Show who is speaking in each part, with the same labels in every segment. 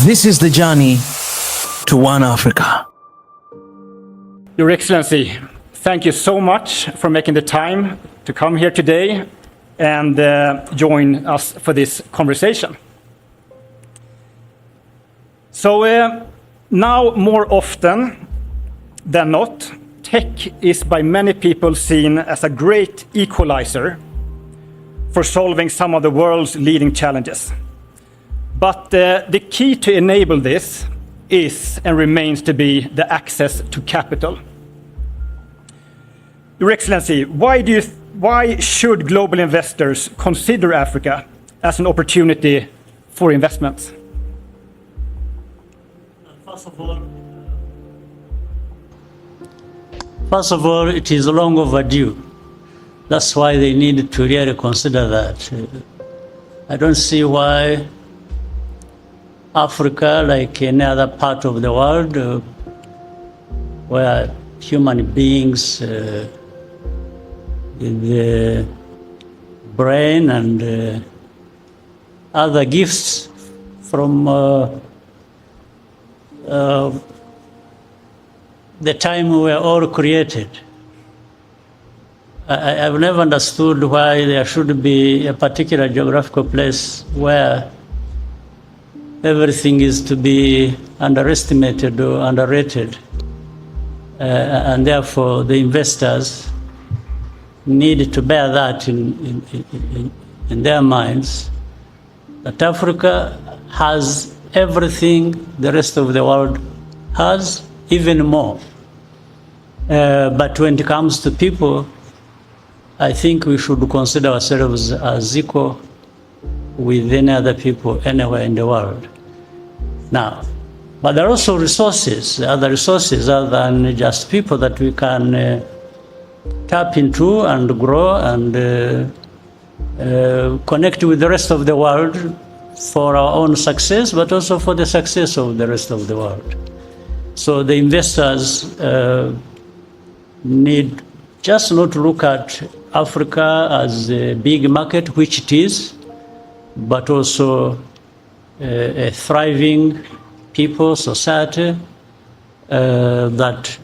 Speaker 1: This is the journey to One Africa.
Speaker 2: Your Excellency, thank you so much for making the time to come here today and join us for this conversation. So now more often than not, tech is by many people seen as a great equalizer for solving some of the world's leading challenges. But the key to enable this is and remains to be the access to capital. Your Excellency, why should global investors consider Africa as an opportunity for investments?
Speaker 3: First of all, it is long overdue. That's why they need to really consider that. I don't see why Africa, like any other part of the world, where human beings, the brain and other gifts from the time we were all created. I've never understood why there should be a particular geographical place where everything is to be underestimated or underrated. And therefore, the investors need to bear that in their minds, that Africa has everything the rest of the world has, even more. But when it comes to people, I think we should consider ourselves as equal with any other people anywhere in the world. Now, but there are also resources, other resources other than just people that we can tap into and grow and connect with the rest of the world for our own success, but also for the success of the rest of the world. So the investors need just not to look at Africa as a big market, which it is, but also a thriving people, society, that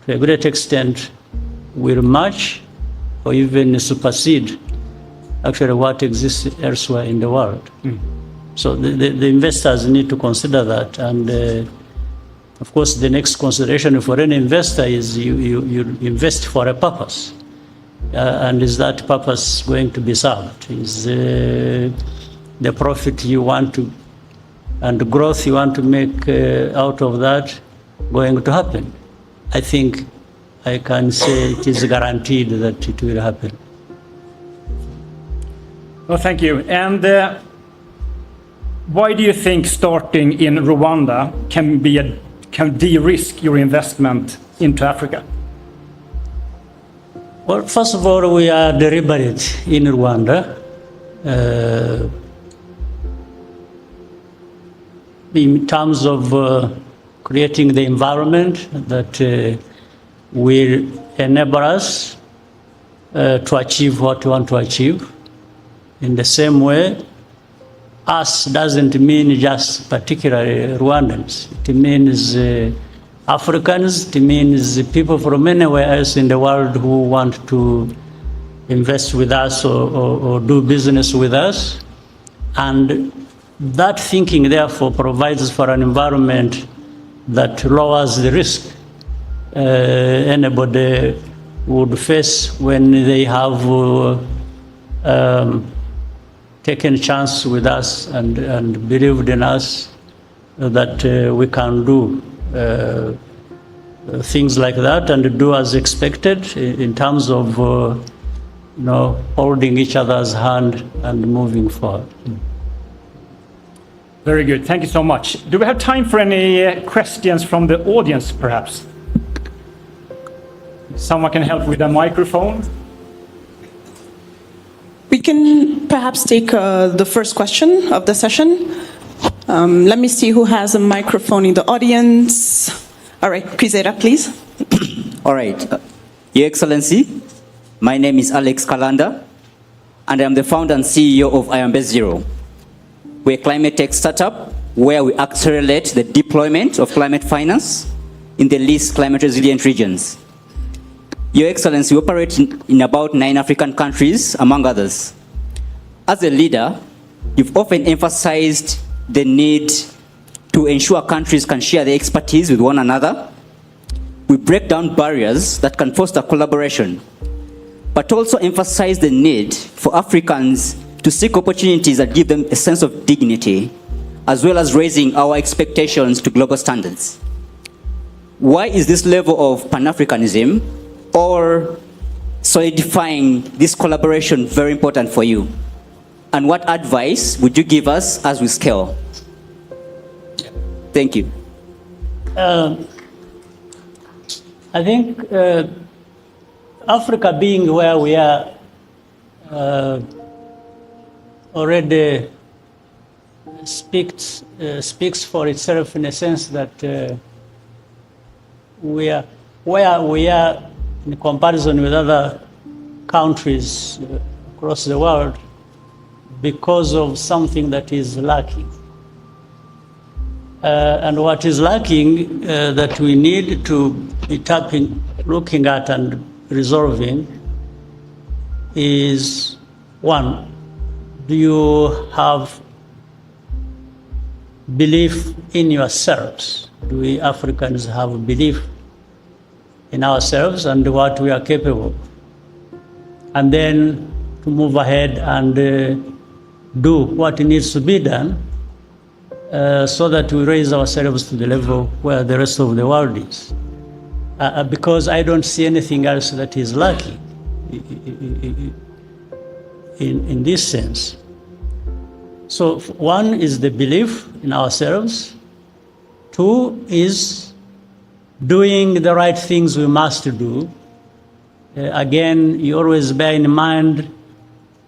Speaker 3: to a great extent will match or even supersede actually what exists elsewhere in the world. So the investors need to consider that. And of course, the next consideration for any investor is you invest for a purpose. And is that purpose going to be served? Is the profit you want to, and the growth you want to make out of that going to happen? I think I can say it is guaranteed that it will happen.
Speaker 2: Well, thank you. And why do you think starting in Rwanda can de-risk your investment into Africa?
Speaker 3: Well, first of all, we are deliberate in Rwanda. In terms of creating the environment that will enable us to achieve what we want to achieve. In the same way, us doesn't mean just particularly Rwandans. It means Africans, it means people from anywhere else in the world who want to invest with us or do business with us. And that thinking, therefore, provides for an environment that lowers the risk anybody would face when they have taken a chance with us and believed in us that we can do things like that and do as expected in terms of holding each other's hand and moving forward.
Speaker 2: Very good. Thank you so much. Do we have time for any questions from the audience, perhaps? Someone can help with a microphone?
Speaker 4: We can perhaps take the first question of the session. Let me see who has a microphone in the audience. All right, Kwizera, please.
Speaker 5: All right. Your Excellency, my name is Alex Kalanda, and I'm the founder and CEO of IAMBES Zero. We're a climate tech startup where we accelerate the deployment of climate finance in the least climate resilient regions. Your Excellency, we operate in about 9 African countries, among others. As a leader, you've often emphasized the need to ensure countries can share their expertise with one another. We break down barriers that can foster collaboration, but also emphasize the need for Africans to seek opportunities that give them a sense of dignity, as well as raising our expectations to global standards. Why is this level of Pan-Africanism or solidifying this collaboration very important for you? And what advice would you give us as we scale? Thank you.
Speaker 3: I think Africa being where we are already speaks for itself in a sense that we are where we are in comparison with other countries across the world because of something that is lacking. And what is lacking that we need to be looking at and resolving is, one, do you have belief in yourselves? Do we Africans have belief in ourselves and what we are capable of? And then to move ahead and do what needs to be done so that we raise ourselves to the level where the rest of the world is. Because I don't see anything else that is lacking in this sense. So one is the belief in ourselves. Two is doing the right things we must do. Again, you always bear in mind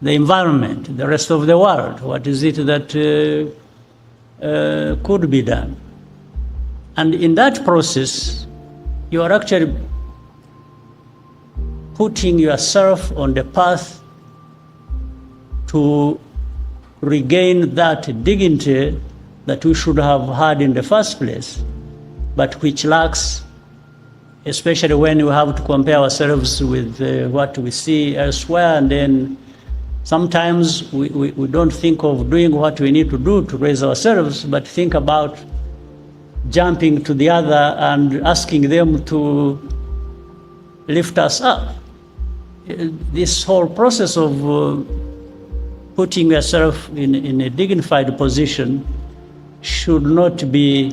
Speaker 3: the environment, the rest of the world. What is it that could be done? And in that process, you are actually putting yourself on the path to regain that dignity that we should have had in the first place, but which lacks, especially when we have to compare ourselves with what we see elsewhere. And then sometimes we don't think of doing what we need to do to raise ourselves, but think about jumping to the other and asking them to lift us up. This whole process of putting yourself in a dignified position should not be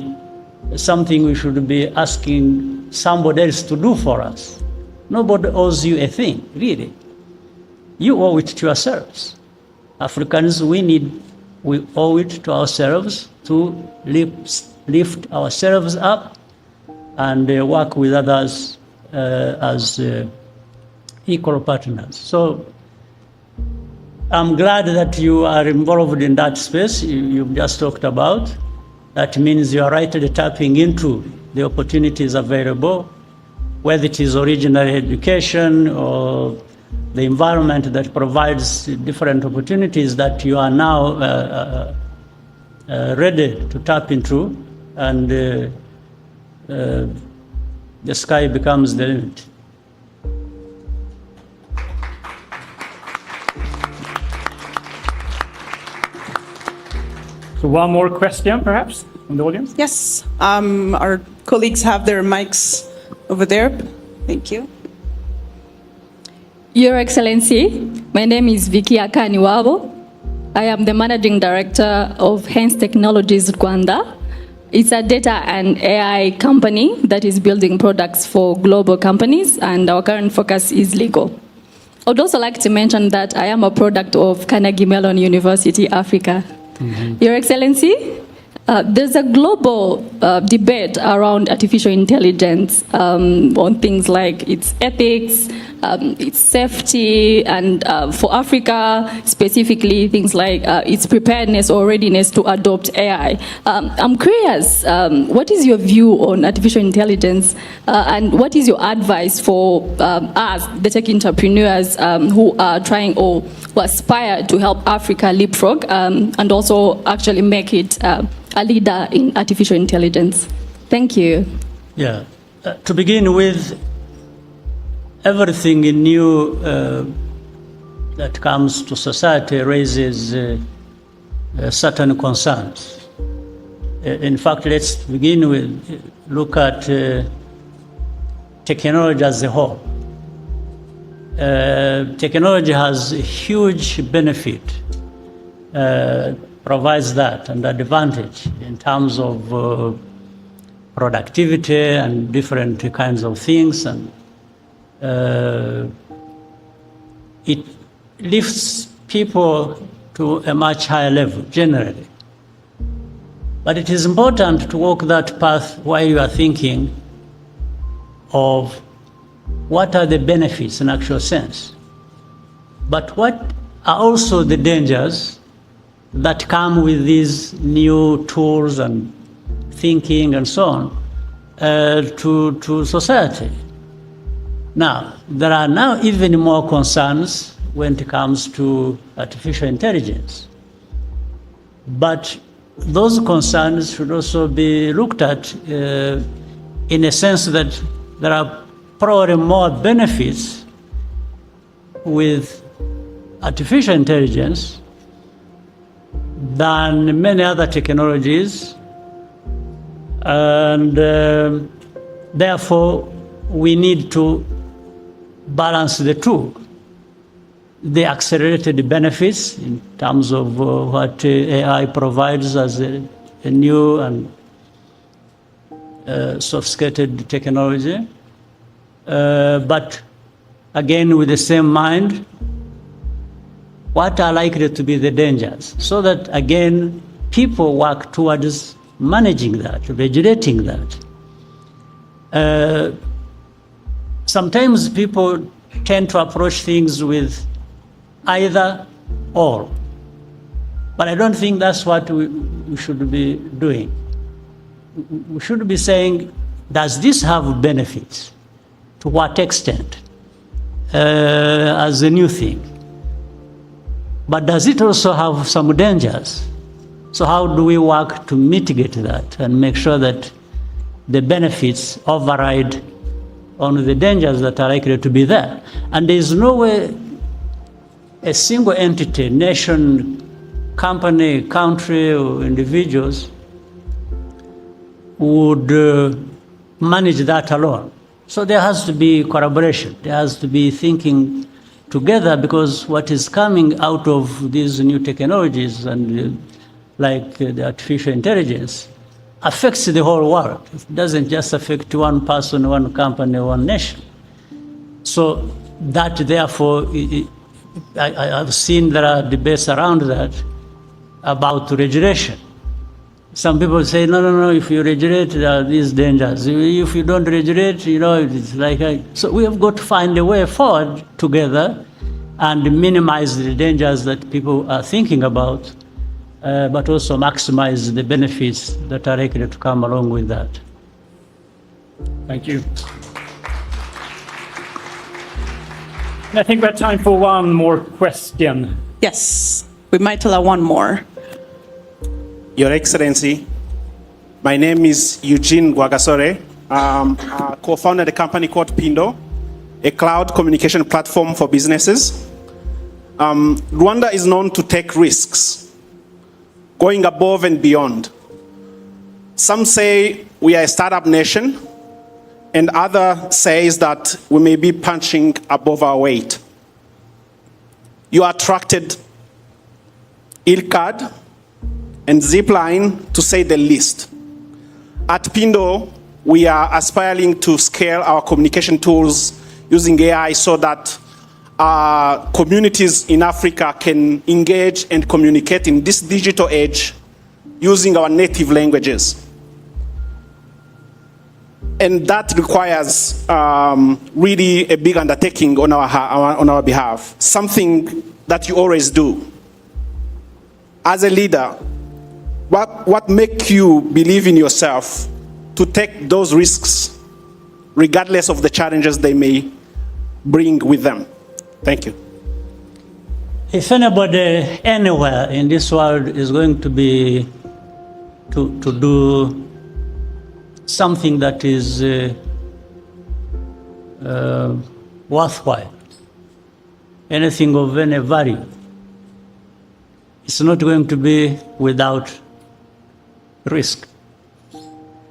Speaker 3: something we should be asking somebody else to do for us. Nobody owes you a thing, really. You owe it to yourselves. Africans, we owe it to ourselves to lift ourselves up and work with others as equal partners. So I'm glad that you are involved in that space you've just talked about. That means you are rightly tapping into the opportunities available, whether it is original education or the environment that provides different opportunities that you are now ready to tap into, and the sky becomes the limit.
Speaker 2: So one more question, perhaps, from the audience?
Speaker 4: Yes, our colleagues have their mics over there. Thank you.
Speaker 6: Your Excellency, my name is Vicky Akaniwabo. I am the Managing Director of Hens Technologies Rwanda. It's a data and AI company that is building products for global companies, and our current focus is legal. I would also like to mention that I am a product of Kagame'S University, Africa. Your Excellency, there's a global debate around artificial intelligence on things like its ethics, its safety, and for Africa specifically, things like its preparedness or readiness to adopt AI. I'm curious, what is your view on artificial intelligence, and what is your advice for us, the tech entrepreneurs who are trying or who aspire to help Africa leapfrog and also actually make it a leader in artificial intelligence? Thank you.
Speaker 3: Yeah. To begin with, everything new that comes to society raises certain concerns. In fact, let's begin with look at technology as a whole. Technology has a huge benefit, provides that and advantage in terms of productivity and different kinds of things, and it lifts people to a much higher level generally. But it is important to walk that path while you are thinking of what are the benefits in actual sense, but what are also the dangers that come with these new tools and thinking and so on to society. Now, there are now even more concerns when it comes to artificial intelligence. But those concerns should also be looked at in a sense that there are probably more benefits with artificial intelligence than many other technologies, and therefore we need to balance the two. The accelerated benefits in terms of what AI provides as a new and sophisticated technology, but again with the same mind, what are likely to be the dangers, so that again people work towards managing that, regulating that. Sometimes people tend to approach things with either or, but I don't think that's what we should be doing. We should be saying, does this have benefits? To what extent? As a new thing. But does it also have some dangers? So how do we work to mitigate that and make sure that the benefits override on the dangers that are likely to be there? And there is no way a single entity, nation, company, country, or individuals would manage that alone. So there has to be collaboration. There has to be thinking together, because what is coming out of these new technologies and like the artificial intelligence affects the whole world. It doesn't just affect one person, one company, one nation. So that therefore, I've seen there are debates around that about regulation. Some people say, no, if you regulate, there are these dangers. If you don't regulate, it's like... So we have got to find a way forward together and minimize the dangers that people are thinking about, but also maximize the benefits that are likely to come along with that.
Speaker 2: Thank you. I think we have time for one more question.
Speaker 4: Yes, we might allow one more.
Speaker 7: Your Excellency, my name is Eugene Gwagasore. I co-founded a company called Pindo, a cloud communication platform for businesses. Rwanda is known to take risks, going above and beyond. Some say we are a startup nation, and others say that we may be punching above our weight. You attracted ILCAD and Zipline, to say the least. At Pindo, we are aspiring to scale our communication tools using AI so that communities in Africa can engage and communicate in this digital age using our native languages. And that requires really a big undertaking on our behalf, something that you always do. As a leader, what makes you believe in yourself to take those risks, regardless of the challenges they may bring with them? Thank you.
Speaker 3: If anybody anywhere in this world is going to be to do something that is worthwhile, anything of any value, it's not going to be without risk.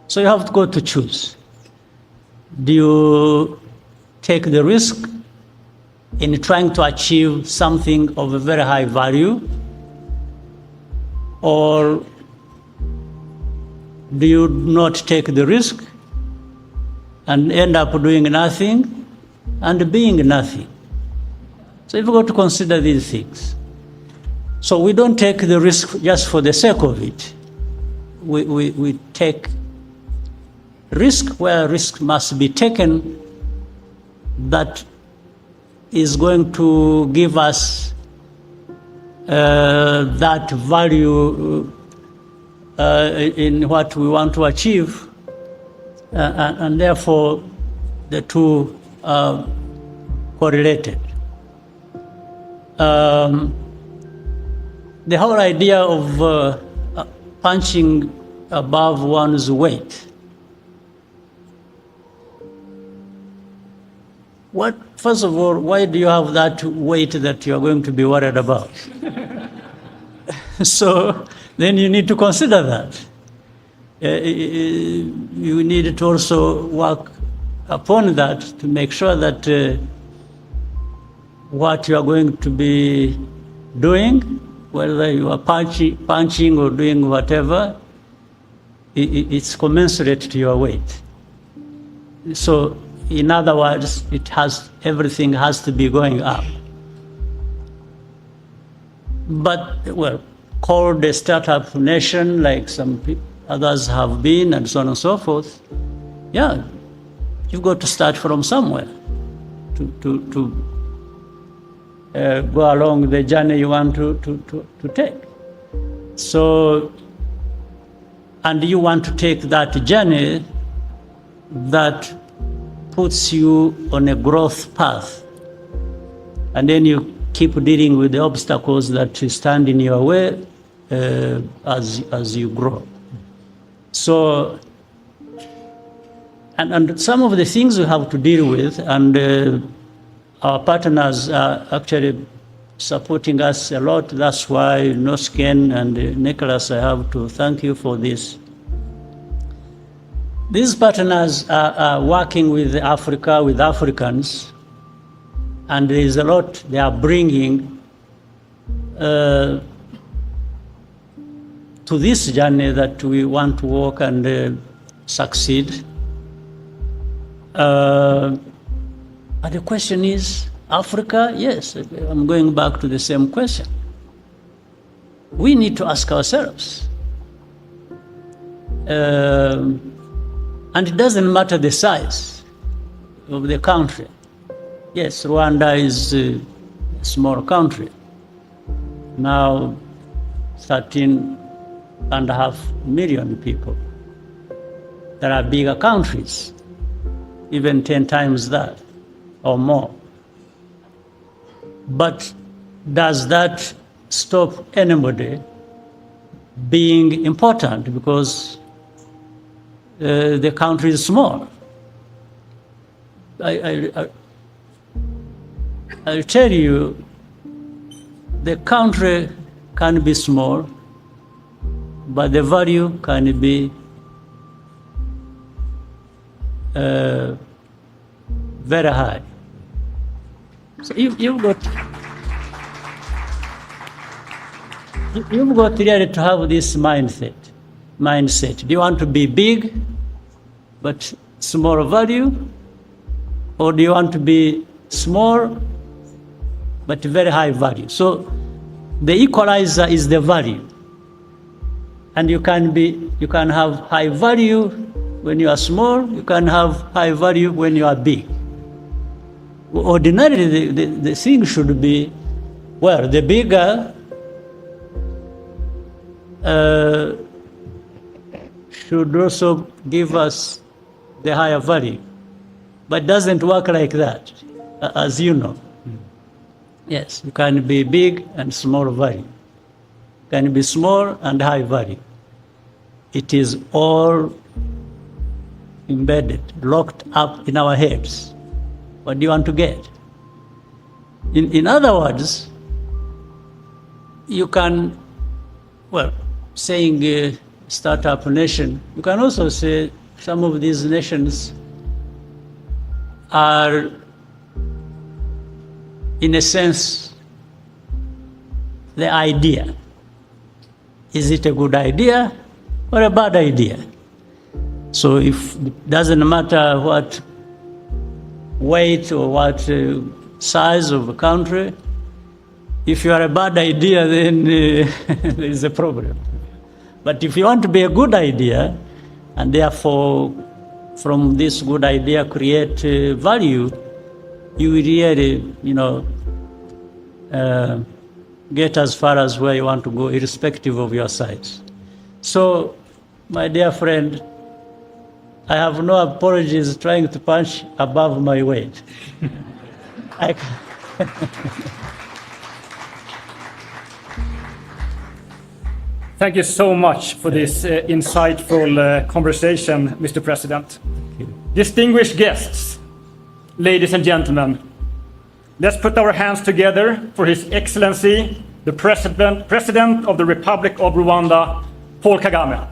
Speaker 3: So you have to go to choose. Do you take the risk in trying to achieve something of a very high value, or do you not take the risk and end up doing nothing and being nothing? So you've got to consider these things. So we don't take the risk just for the sake of it. We take risk where risk must be taken that is going to give us that value in what we want to achieve, and therefore the two are correlated. The whole idea of punching above one's weight, first of all, why do you have that weight that you are going to be worried about? So then you need to consider that. You need to also work upon that to make sure that what you are going to be doing, whether you are punching or doing whatever, it's commensurate to your weight. So in other words, everything has to be going up. But, well, called a startup nation like some others have been and so on and so forth, yeah, you've got to start from somewhere to go along the journey you want to take. So, and you want to take that journey that puts you on a growth path, and then you keep dealing with the obstacles that stand in your way as you grow. So, and some of the things we have to deal with, and our partners are actually supporting us a lot. That's why Nosken and Nicholas, I have to thank you for this. These partners are working with Africa, with Africans, and there is a lot they are bringing to this journey that we want to walk and succeed. But the question is, Africa? Yes, I'm going back to the same question. We need to ask ourselves. And it doesn't matter the size of the country. Yes, Rwanda is a small country. Now 13.5 million people. There are bigger countries, even 10 times that or more. But does that stop anybody being important because the country is small? I'll tell you, the country can be small, but the value can be very high. So you've got really to have this mindset. Do you want to be big but small value, or do you want to be small but very high value? So the equalizer is the value, and you can have high value when you are small, you can have high value when you are big. Ordinarily, the thing should be, well, the bigger should also give us the higher value. But it doesn't work like that, as you know. Yes, you can be big and small value. You can be small and high value. It is all embedded, locked up in our heads. What do you want to get? In other words, you can, well, saying startup nation, you can also say some of these nations are, in a sense, the idea. Is it a good idea or a bad idea? So if it doesn't matter what weight or what size of a country, if you are a bad idea, then there is a problem. But if you want to be a good idea, and therefore from this good idea create value, you will really, get as far as where you want to go, irrespective of your size. So, my dear friend, I have no apologies trying to punch above my weight.
Speaker 2: Thank you so much for this insightful conversation, Mr. President. Distinguished guests, ladies and gentlemen, let's put our hands together for His Excellency, the President of the Republic of Rwanda, Paul Kagame.